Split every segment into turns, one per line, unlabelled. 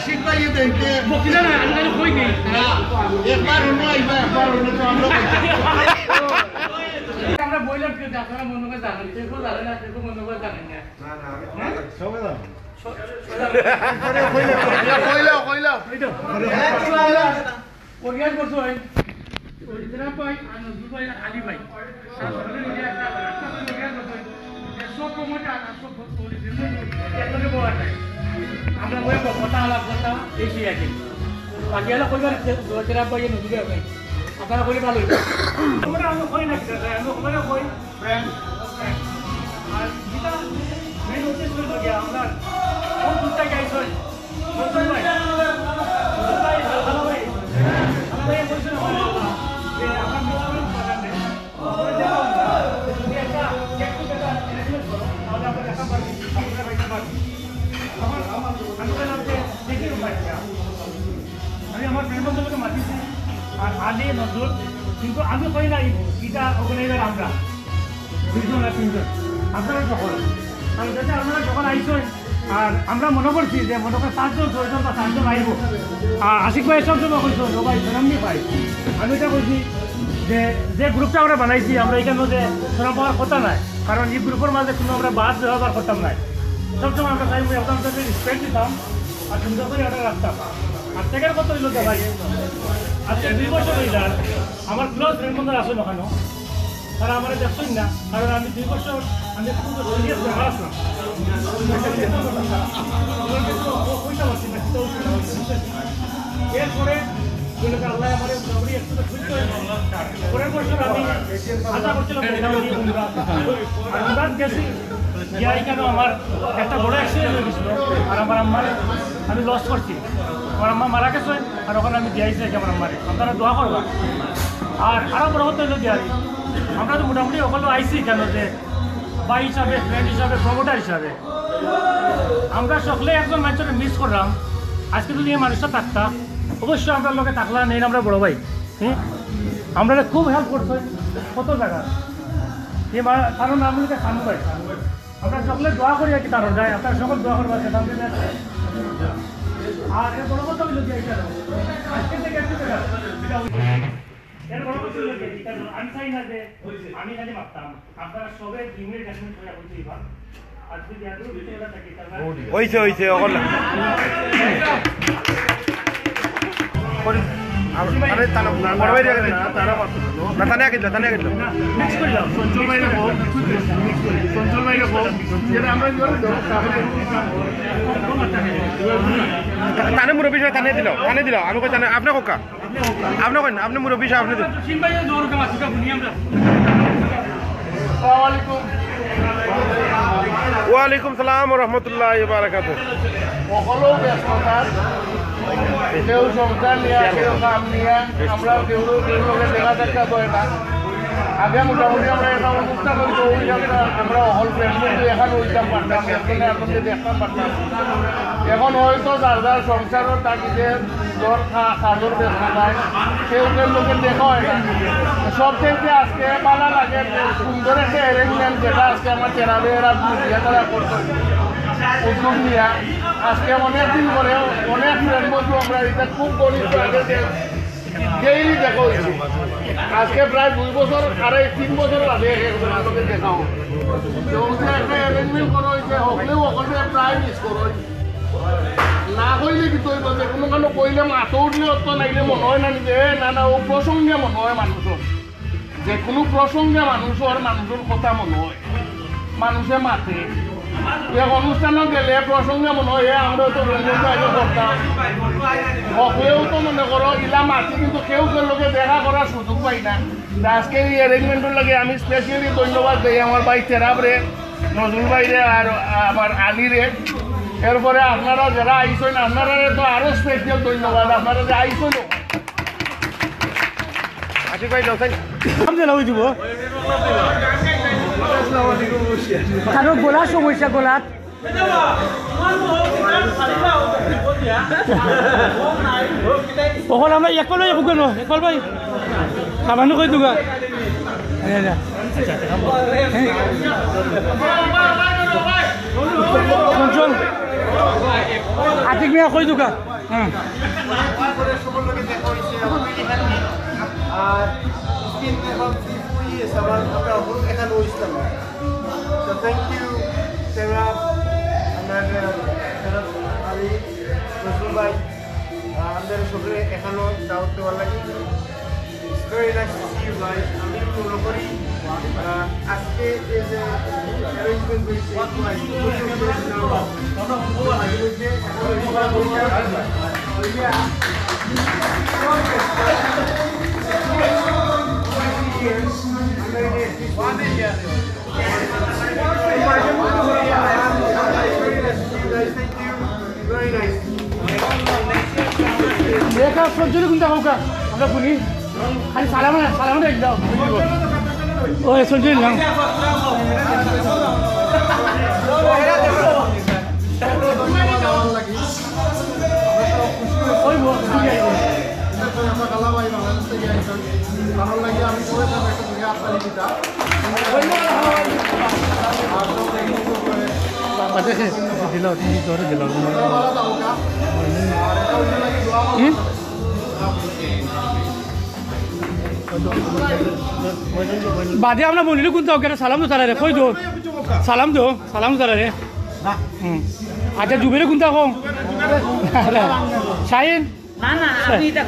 आशिक भाई ये देखते
বকিলা না আমি কাছে কই নেই
एक बार उन्होंने आई बार तो हम लोग
আমরা বইলাম কি আপনারা মন করে জানেন কেউ জানে না কেউ মন করে জানেন না
ना সবাই জানো কইলা
ওরিয়ান করছো ভাই ওরিজিনাল ভাই আর নজরুল ভাই আলী ভাই সব কমটা আর সব ওরিজিনাল একবারে বড় আমরা বই কথা আলাপ কথা এসে আছে বাকি হলো কইবার ওরিজিনাল ভাই নজরুল ভাই আপনারা কইলে ভালো হইবে আমরা কই না আমরা কই ফ্রেন্ড আর যেটা মেন উদ্দেশ্য হলো কি আমরা কোন দুটা গাইছ নজরুল ভাই ভালো ভাই আমরা এই বলছেন যে আমরা মিশন করাতে আমরা দেখো যদি একটা একটু টাকা ইনভেস্ট করো তাহলে আমরা টাকা পাবো আমরা পয়সা পাবো আমরা দেখি আমি আমার ফ্রেন্ড বন্ধুকে মাতিছি আর আলী নজরুল কিন্তু আমি কই না এটা অর্গানাইজার আমরা দুইজন আর তিনজন আপনারা সকল আর যাতে আপনারা যখন আইসেন আর আমরা মনে করছি যে মনে করেন 7 জন 6 জন বা 7 জন আইব আর আশিক ভাই সব জমা কইছো সবাই সরামনি পাই আমি এটা কইছি যে গ্রুপটা আমরা বানাইছি আমরা এখানে যে সরাম পাওয়ার কথা নাই কারণ এই গ্রুপের মাঝে কোনো আমরা বাদ ব্যবহার করতাম না সবসময় আমরা চাইবো আপনাদের রেসপেক্ট দিতাম আর সুন্দর করে অর্ডার রাখতাম আর সেকেন্ড কথা হইল ভাই আজকে 2 বছর হইল আমার ক্লোজ ফ্রেন্ড বন্ধুরা আসেন ওখানে তারা আমার দেখছেন না কারণ আমি 2 বছর আমি খুব সিরিয়াস ব্যাপার আসলাম এরপরে আল্লাহ আমার পরের বছর আমি আশা করছিলাম গেছি গিয়ে কেন আমার একটা বড় অ্যাক্সিডেন্ট হয়ে গেছিল আর আমার আম্মার আমি লস করছি আমার আম্মা মারা গেছে আর ওখানে আমি দিয়াইছি আমার আম্মারে আপনারা দোয়া করবা আর আরও বড় হতে হইলো দিয়ারি আমরা তো মোটামুটি ওখানে আইসি কেন যে ভাই হিসাবে ফ্রেন্ড হিসাবে প্রমোটার হিসাবে আমরা সকলে একজন মানুষের মিস করলাম আজকে যদি এই মানুষটা থাকতাম অবশ্যই আমরা লোকে থাকলা নেই আমরা বড় ভাই হ্যাঁ আমরা খুব হেল্প করছো কত জায়গা কারণ আমাদেরকে খান ভাই আমরা সকলে দোয়া করি আর কি কারণ যায় আপনার সকল দোয়া করবার আর এর বড় কথা হইল আজকে থেকে এর বড় কথা হইল আমি চাই না যে আমি খালি ভাবতাম আপনারা সবাই 2 মিনিট 1 মিনিট করে বলছি এবার আর যদি এত বিষয়টা থাকে তাহলে
হইছে অকল আরে তানা বড় ভাই রে তারা না তানে আগে
মিক্স করে দাও সঞ্জল ভাই রাখো সঞ্জল ভাই রাখো যেটা আমরা জোরে দাও
তানে মুরব্বি সাহেব তানে দিল আমি কই তানে আপনি কোকা আপনি কই আপনি মুরব্বি সাহেব আপনি দিল
সিম ভাই জোর কাম আছে বুনি আমরা আসসালামু আলাইকুম
ওয়া আলাইকুম সালাম ওয়া রাহমাতুল্লাহি ওয়া বারাকাতুহু
সকলো ব্যস্ততার কেউ সংসার নিয়ে কেউ কাম নিয়ে আমরা কেউ লোকের দেখা দেখা করে না আগে মোটামুটি আমরা এটা অবস্থা করি তো ওই আমরা অল ফ্রেন্ড এখন ওইটাম পারতাম এখানে আপনাদের দেখতাম পারতাম এখন হয়তো যার যার সংসারের তাগিদে জ্বর খাজর ব্যস্ততায় কেউ কেউ লোকের দেখা হয় না সব থেকে আজকে ভালো লাগে সুন্দর একটা অ্যারেঞ্জমেন্ট যেটা আজকে আমার চেনাবেরা বিয়ে তারা করতে উদ্যোগ নিয়ে আজকে অনেক দিন পরে অনেক ফ্রেন্ড বন্ধু আমরা এটা খুব গরিব আগে ডেইলি দেখা হয়েছে আজকে প্রায় 2 বছর 3 বছর আগে দেখা হোক একটা অ্যারেঞ্জমেন্ট করা হয়েছে হলেও ওখানে প্রায় মিস করা না কইলে কি তৈরি বলছে কোনো কারণ কইলে মাথা উঠলে অত নাইলে মনে হয় না নিজে না ও প্রসঙ্গে মনে হয় মানুষের যে কোনো প্রসঙ্গে মানুষের কথা মনে হয় মানুষে মাথে এক অনুষ্ঠানে গেলে প্রসঙ্গে মনে হয় আমরা তো আগে করতাম কেউ তো মনে করো ইলা মাতি কিন্তু কেউ কেউ লোকে দেখা করার সুযোগ পাই না আজকে এই অ্যারেঞ্জমেন্টের লাগে আমি স্পেশালি ধন্যবাদ দিই আমার ভাই চেরাবরে নজরুল ভাইরে আর আমার আলীরে এরপরে আপনারা যারা আইসেন আপনারা তো আরো স্পেশাল ধন্যবাদ আপনারা যে আইসেন
আশিক ভাই যাও
ওই দিব কারো গোলার সমস্যা গোলাত আমরা একল একল ভাই খাবানো কই দুগা চল আতিক মিয়া কই দোকান হ্যাঁ
আর স্কিন এখন 3 years আমার এখানে ইসলাম সো থ্যাংক ইউ সেরা আমার আলী রসুল ভাই আমাদের সবাই এখানেও দাওয়াত দেওয়ার লাগে it's very nice to see you guys আমি মনে করি আজকে যে অ্যারেঞ্জমেন্ট হয়েছে
লেখা সঞ্চয় কোনটা হোক আমরা শুনি খালি সালাম যাও ও সঞ্চয় নাম দিল ধরে দিল বাদে আমরা বলিল কোন যাও কেন সালাম তো তারা রে কই দো সালাম তারা রে আচ্ছা জুবেরে কোন থাকো শাহিন
না না আপনি এটা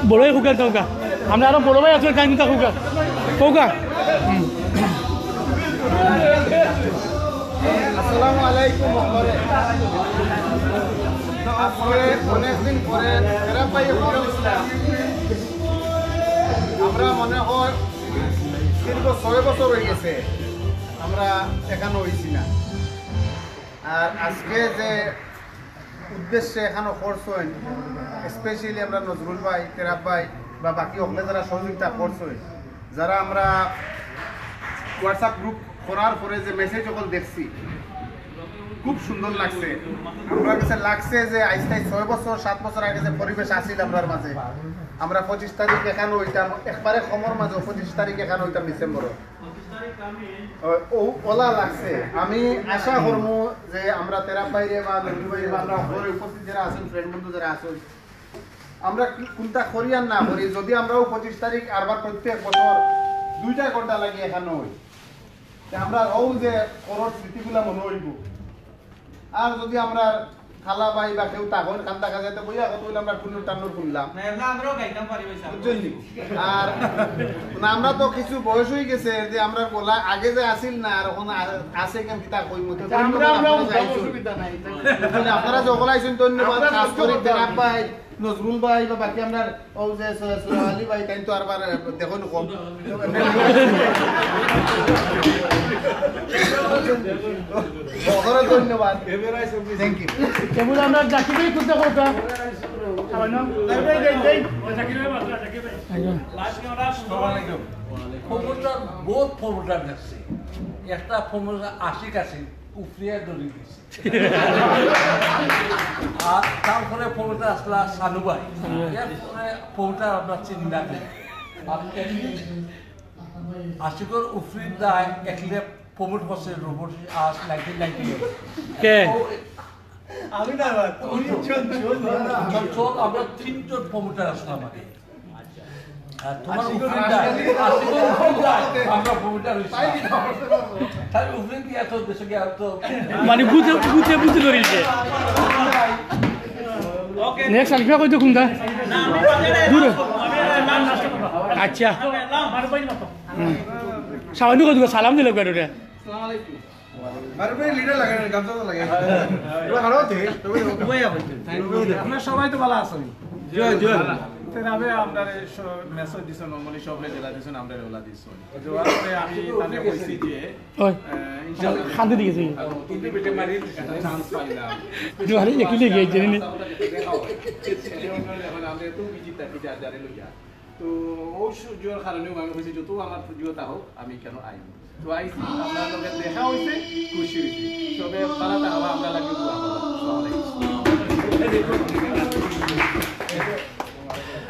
বড়ই হুকার কৌকা আমরা আরো বড় ভাই আছো কাই কোন থাকুকা কৌকা
আসসালামু আলাইকুম আজকে অনেকদিন পরে এরা পাই আমরা মনে হয় দীর্ঘ 6 বছর হয়ে গেছে আমরা এখানে হয়েছি না আর আজকে যে উদ্দেশ্যে এখানে খরচ হয় স্পেশালি আমরা নজরুল ভাই তেরাব ভাই বা বাকি অকলে যারা সহযোগিতা করছে যারা আমরা হোয়াটসঅ্যাপ গ্রুপ করার পরে যে মেসেজ যখন দেখছি খুব সুন্দর লাগছে আমার কাছে লাগছে যে আজকে 6 বছর 7 বছর আগে যে পরিবেশ আসিল আমরার মাঝে আমরা 25 তারিখ এখানে হইতাম একবারে সমর মাঝে 25 তারিখ এখানে হইতাম ডিসেম্বর ওলা লাগছে আমি আশা করব যে আমরা তেরা বাইরে বা নদী বাইরে বা আমরা ঘরে উপস্থিত যারা আছেন ফ্রেন্ড বন্ধু যারা আছেন আমরা কোনটা করি আর না করি যদি আমরাও 25 তারিখ আরবার প্রত্যেক বছর 2টা ঘন্টা লাগে এখানে হই আমরা ও যে করোর স্মৃতিগুলা মনে হইব আর যদি আমরা খালা ভাই বা কেউ তখন কান্দা কাজাতে বইয়া কত হইলে আমরা কুন্নুর টান্নুর শুনলাম আর না আমরা তো কিছু বয়স হয়ে গেছে যে আমরা বলা আগে যে আসিল না আর এখন আছে কেন কিতা কই মতে আপনারা যখন আইছেন ধন্যবাদ খাস করে তেরাব ভাই নজরুল ভাই বা বাকি আমরা ও যে সোহালি ভাই তাই তো আরবার দেখুন কম ধন্যবাদ থ্যাংক ইউ
কেবল আমরা জাকির ভাই কোন থাকো কা
ফর্মুলাটা বহুত ফর্মুলা দেখছে একটা ফর্মুলা আশিক আছে উফরিয়া দৌড়ি দিছে আর তারপরে ফর্মুলা আসলা সানুবাই এরপরে ফর্মুলা আপনার চিন্তা নেই আশিকর উফরি দায় একলে প্রমোট হচ্ছে রোবট আজ 1998
কে
আমি না
আমরা 3জন প্রমোটার আসলাম আগে তোমার আমরা প্রমোটার তাই উফরি দিয়ে এত দেশে গিয়ে তো
মানে বুঝে করিছে নেক্সট আলফা কই তো কোনটা দূর আচ্ছা সামান্য কই সালাম দিল কেন রে
আমরা সবাই তো ভালো আছি
জয় জয়
তেরাবে আমরা মেসেজ দিছো নরমালি সবলে জেলা দিছো আমরা ওলা দিছো জোয়ার পরে আমি তানে কইছি যে
ওই শান্তি দিয়েছি
কিন্তু বেটে মারি চান্স পাইলাম
জোয়ারে একলি গিয়ে জেনে
মানে আমরা তো বিজি থাকি যারে লইয়া তো ও জোয়ার কারণে আমি কইছি যত আমার জোয়াটা হোক আমি কেন আইব তো আইছি আপনার লগে দেখা হইছে খুশি হইছি সবে পালাটা হওয়া আমরা লাগে দোয়া করব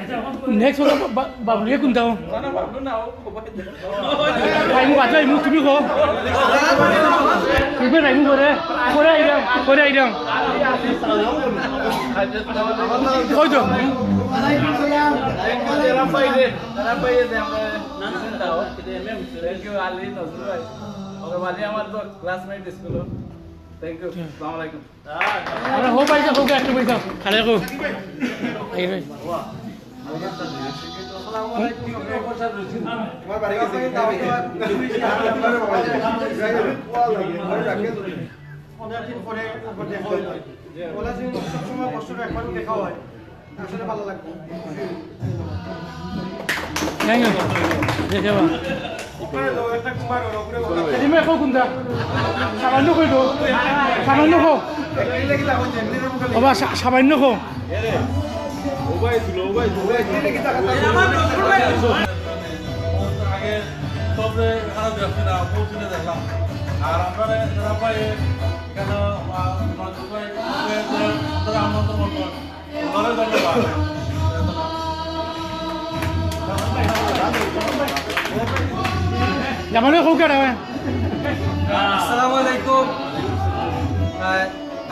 আসসালামু আলাইকুম
নেক্সট হলো বাবুলিয়ে কোনটা রাইমু বাজা ইমু তুমি কো তুমি রাইমু করে আইরাম কই তো
আমার তো ক্লাসমেট স্কুল থ্যাংক ইউ আসসালামু আলাইকুম
আরে হো পাইছা হো কে একটু পাইছা খালে কো এই রে
অনেকদিন পরে দেখা হয় ওলা যে সবসময় কষ্টটা একবার দেখা হয় আসলে ভালো লাগবে
থ্যাংক ইউ দেখে বা এদিমে কো কোনটা সামান্য কই তো সামান্য কো বাবা সামান্য কো
আগে সবে এখানে দেখছি না পৌঁছতে দেখলাম আর আমরা যারা পাই এখানে আনন্দ মতন ধন্যবাদ
জামানো কো কে রে
আসসালামু আলাইকুম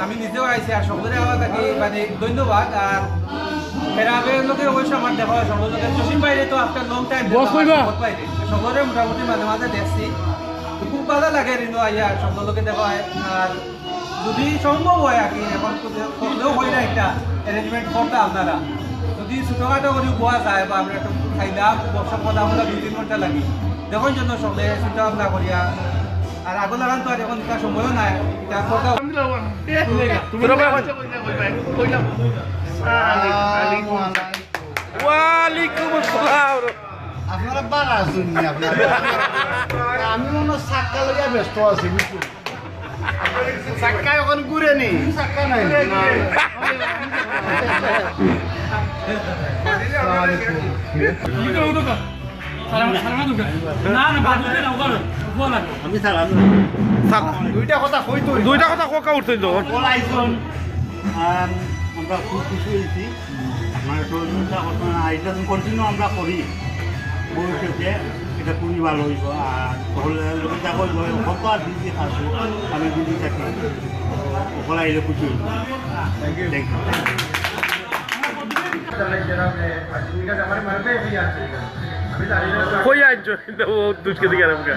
আমি নিজেও আইছি আর সকলের আমার থাকি মানে ধন্যবাদ আর ফেরাবের লোকের অবশ্য আমার দেখা হয় সকলের জসিম বাইরে তো আফটার লং টাইম বাইরে সকলের মোটামুটি মাঝে মাঝে দেখছি খুব ভালো লাগে রিনো আইয়া সকল লোকে দেখা হয় আর যদি সম্ভব হয় আর কি এখন করলেও হয় না একটা অ্যারেঞ্জমেন্ট করতে আপনারা যদি ছোটোখাটো করে বোয়া যায় বা আমরা একটু খাইলাম বর্ষা কথা আমরা 2-3 ঘন্টা লাগি দেখুন জন্য সকলে চিন্তা ভাবনা করিয়া আর আগে লাগান তো আর এখন তার সময়ও নাই
ওয়ালাইকুম আসসালাম
আপনারা বাড়া শুননি আপনারা আমি মনে সাক্কা লইয়া ব্যস্ত আছি সাক্কা এখন ঘুরে নি সাক্কা নাই দুইটা কথা কইতো
দুইটা কথা কোকা উঠছিল
আমরা খুব খুশি হয়েছি মানে সহযোগিতা এটা কন্টিনিউ আমরা করি ভবিষ্যতে এটা খুবই ভালো হইব আর সহযোগিতা করব কত আর দিদি থাকবো আমি দিদি থাকি ওপরা এলে খুশি হইব থ্যাংক ইউ
কই আইছো ও দুজকে দিকে আমাকে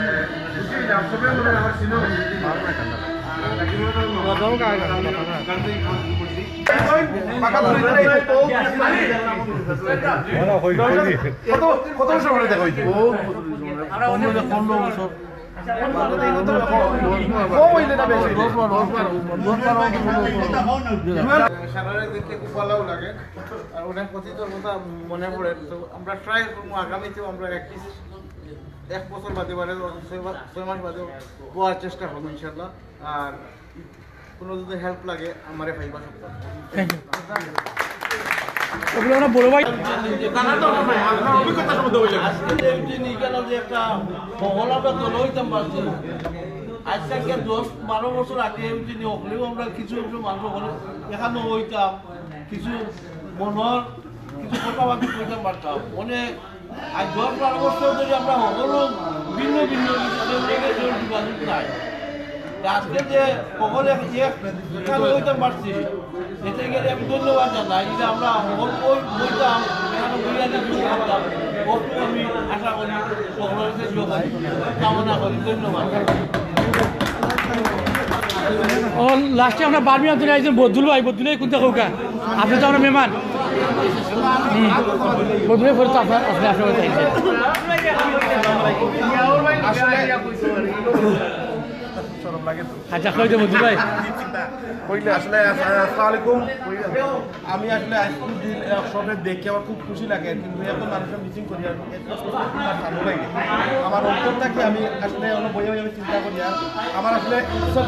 কত বছর পরে দেখা হইছে
সারারে দেখতে খুব ভালো লাগে আর ওনার কথিতর কথা মনে পড়ে তো আমরা ট্রাই করবো আগামীতেও আমরা এক বছর বাদে বাদে 6 মাস বাদে হওয়ার চেষ্টা করবো ইনশাল্লাহ আর কোনো যদি হেল্প লাগে আমারে পাইবা সপ্তাহ
ওগুলো আমরা বড় ভাই
একটা মহল আমরা দল হইতাম পারছি আজ থেকে 10-12 বছর আগে তিনি হলেও আমরা কিছু মানুষ হলে এখানে হইতাম কিছু মনের কিছু কথাবার্তা কইতাম পারতাম অনেক আজ 10-12 বছর ধরে আমরা সকল ভিন্ন ভিন্ন যোগাযোগ নাই আজকে যে সকলে এখানে হইতাম পারছি এতে গেলে আমি ধন্যবাদ জানাই যে আমরা সকল বইতাম এখানে বিরিয়ানি করতাম ওটু আমি আশা করি সকলের যোগাযোগ কামনা করি ধন্যবাদ
ও লাস্টে আমরা বারমিয়া ধরে একজন বদুল ভাই বদুলে কোনটা কৌকা আপনি তো আমরা মেহমান বদুলে পরে তো আপনার আপনার আচ্ছা কই দেবো বদুল ভাই
কইলে আসলে আসসালামু আলাইকুম আমি আসলে সবে দেখে আমার খুব খুশি লাগে কিন্তু এখন মানুষের মিটিং করি আর ভালো লাগে আমার অন্তর থেকে আমি আসলে অনেক বই আমি চিন্তা করি আর আমার আসলে উৎসব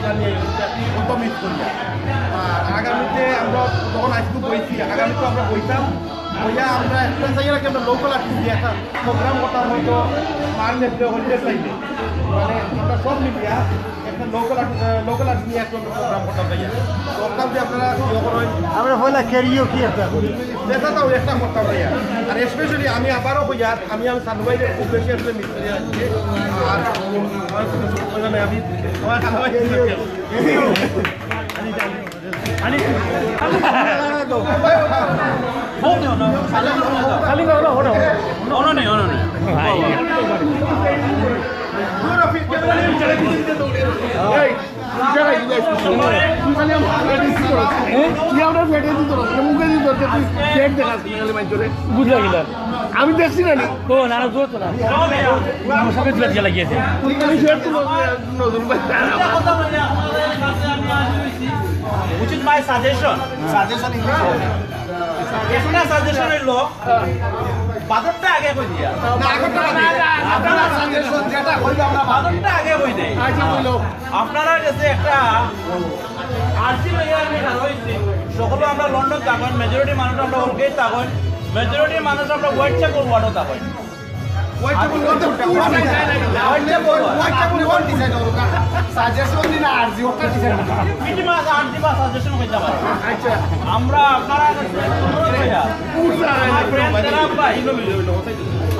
জানিয়ে কত মিস করি আর আগামীতে আমরা তখন আজকে বইছি আগামীতে আমরা বইতাম বইয়া আমরা একটা জায়গায় রাখি আমরা লোকাল আর্টিস্ট দিয়ে একটা প্রোগ্রাম করতাম হয়তো মার নেপে হলিডে সাইডে মানে আমরা সব মিলিয়া একটা লোকাল আর্ট নিয়ে একটা প্রোগ্রাম করতাম ভাইয়া করতাম যে আপনারা
আমরা হইলা ক্যারিও কি একটা
দেখা তাও একটা করতাম ভাইয়া আর স্পেশালি আমি আবারও হইয়া আমি সানু ভাইকে খুব বেশি আসলে মিস করি আজকে আর আমি আমার সানু ভাই
আমি দেখছি না
ও না না জোর তো না আমার সঙ্গে তুলে লাগিয়েছে
which is my suggestion একটা সাজেশন হইলো বাদরটা আগে কই দিয়া
আপনারা সাজেশন যেটা হইলো আমরা
বাদরটা আগে কই দেই আপনারা কাছে একটা আরসি লইয়া আমি হইছি সকলে আমরা লন্ডন থাকেন মেজরিটি মানুষ আমরা ওলগেট থাকেন মেজরিটি মানুষ আমরা হোয়াটসঅ্যাপ ওয়ার্ডও থাকেন আমরা আপনারা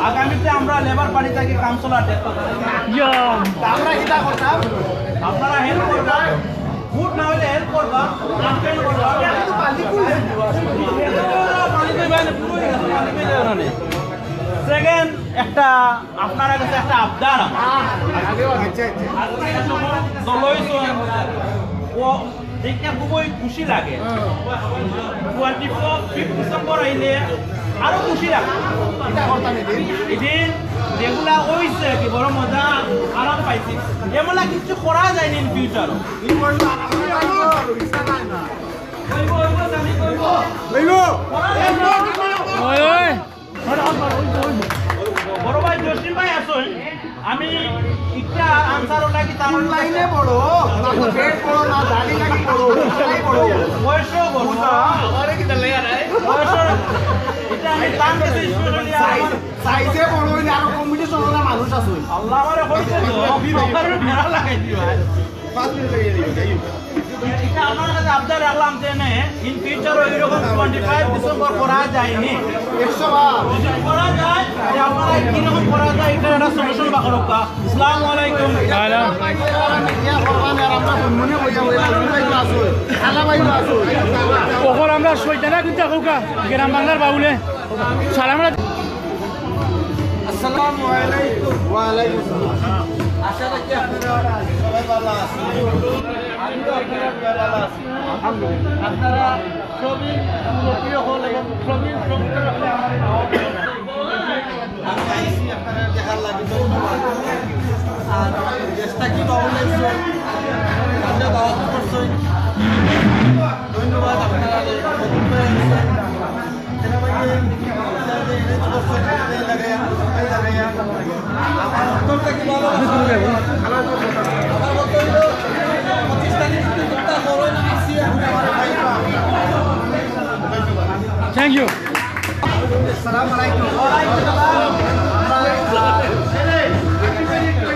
আগামীতে আমরা লেবার পার্টি থেকে কাউন্সিলর
আমরা এটা করতাম
আপনারা হেল্প করবেন গুড না হলে হেল্প করবা ক্যাম্পেইন করবা সেকেন্ড একটা আপনারা কাছে একটা আবদার ও দেখে খুবই খুশি লাগে 24 ডিসেম্বর আইলে আরো খুশি লাগে এদিন যেগুলা হয়েছে কি বড় মজা আরাম পাইছি এমলা কিছু করা যায়নি ইন ফিউচার বড় ভাই জসিম ভাই আসুন আমি একটা আনসার লাগি তার
লাইনে বড় না পেট বড় না দাড়ি লাগি বড়
বয়সও বড় আমারে কি দলে আর বয়স এটা আমি দাম দিতে স্পেশালি আমার
সাইজে বড় হইলে আরো কম্পিটিশন ওরা মানুষ আছে
আল্লাহ আমারে কইছে তো আমার মেলা লাগাই দিবা
5 মিনিট লাগিয়ে দিও যাই
এটা আমার কাছে আবদার রাখলাম যে না ইন ফিউচার এরকম 25 ডিসেম্বর করা যায়নি
100 বার
যদি করা যায় যে আপনারা কিরকম করা যায় এটা একটা সলিউশন বাকরকা আসসালামু আলাইকুম
ইয়া করবান আর আমরা মনে হইয়া হইলা ভাই আছে খালা ভাই আছে
ওখন আমরা শয়তানা কিন্তু কাউকা গ্রাম বাংলার বাউলে সালাম
আসসালামু আলাইকুম ওয়া আলাইকুম আসসালাম আশা রাখি আপনারা সবাই ভালো আছেন আমিও আপনারা ভালো আছি আলহামদুলিল্লাহ আপনারা সবই লোকীয় হল এবং সবই সংস্কার হলে আমার আমি আইসি আপনারা দেখার লাগে আর চেষ্টা কি বাউলাইছে আমরা দাওয়াত করছি ধন্যবাদ আপনারা
থ্যাংক ইউ
আসসালামু আলাইকুম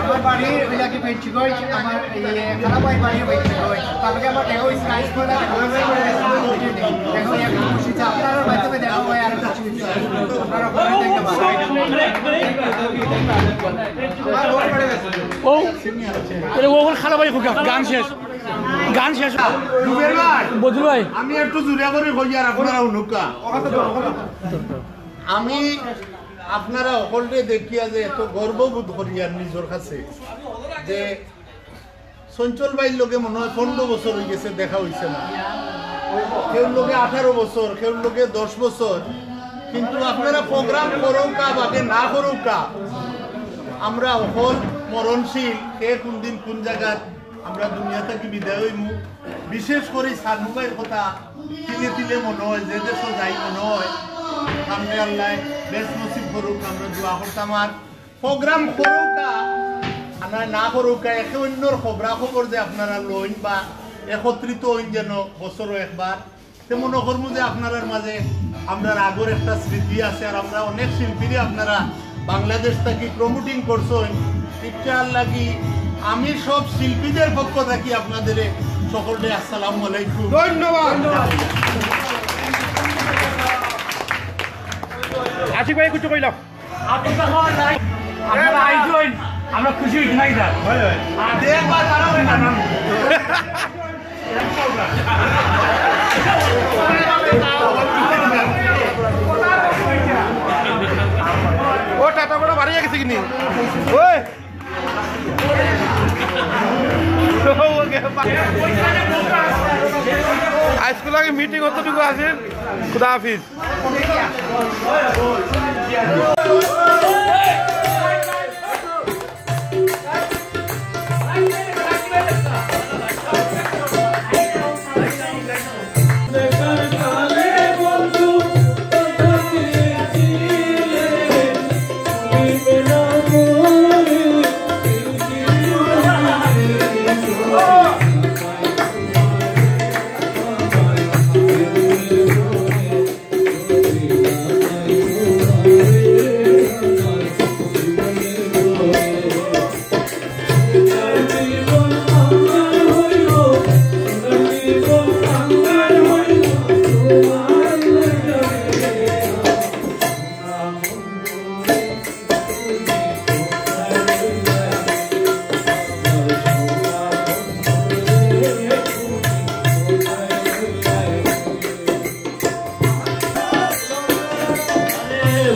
আমার বাড়ি বিলাকি পেটচিগই আমার খারাপাই বাড়ি পেটচিগই তারপরে আমার দেখো স্কাইস করে দেখো একটু খুশি আছে আপনারা মাধ্যমে দেখা হয় আর কিছু আপনারা পরে
ও এটা ওখন খালা ভাই খুকা গান শেষ
রুবেল ভাই
বদরু ভাই
আমি একটু জুড়ে করে কই আর আপনারা উনুকা আমি আপনারা সকলে দেখিয়া যে এত গর্ববোধ করি আর নিজের কাছে যে চঞ্চল ভাইয়ের লোকে মনে হয় 15 বছর হয়ে গেছে দেখা হয়েছে না কেউ লোকে 18 বছর কেউ লোকে 10 বছর কিন্তু আপনারা প্রোগ্রাম করুকা বাকে না করুকা আমরা সকল মরণশীল কে কোন দিন কোন জায়গায় আমরা দুনিয়া থেকে বিদায় হইমু বিশেষ করে সানু ভাইয়ের কথা তিলে তিলে মনে হয় যে দেশ যাই মনে হয় সামনে আল্লাহ বেশ নসিব করুক আমরা দোয়া করতাম আর প্রোগ্রাম করুকা আমরা না করুকা একে অন্যর খবর যে আপনারা লইন বা একত্রিত হইন যেন বছরও একবার তেমন কর্ম যে আপনার মাঝে আমরা আগর একটা স্মৃতি আছে আর আমরা অনেক শিল্পীরে আপনারা বাংলাদেশ থেকে প্রমোটিং করছেন ইচ্ছা লাগি আমি সব শিল্পীদের পক্ষ থেকে আপনাদের সকলকে আসসালামু আলাইকুম।
ধন্যবাদ। আশিক ভাই কিছু কইলাম।
আপনারা আইসেন, আমরা খুশি হয়েছি নাই স্যার। দেখবার তারাও জানান।
ও টাটা বড় বাড়ি গেছে কিনি ওই আজকে লাগে মিটিং কতটুকু আছে খুদা হাফিজ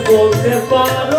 বলতে পারো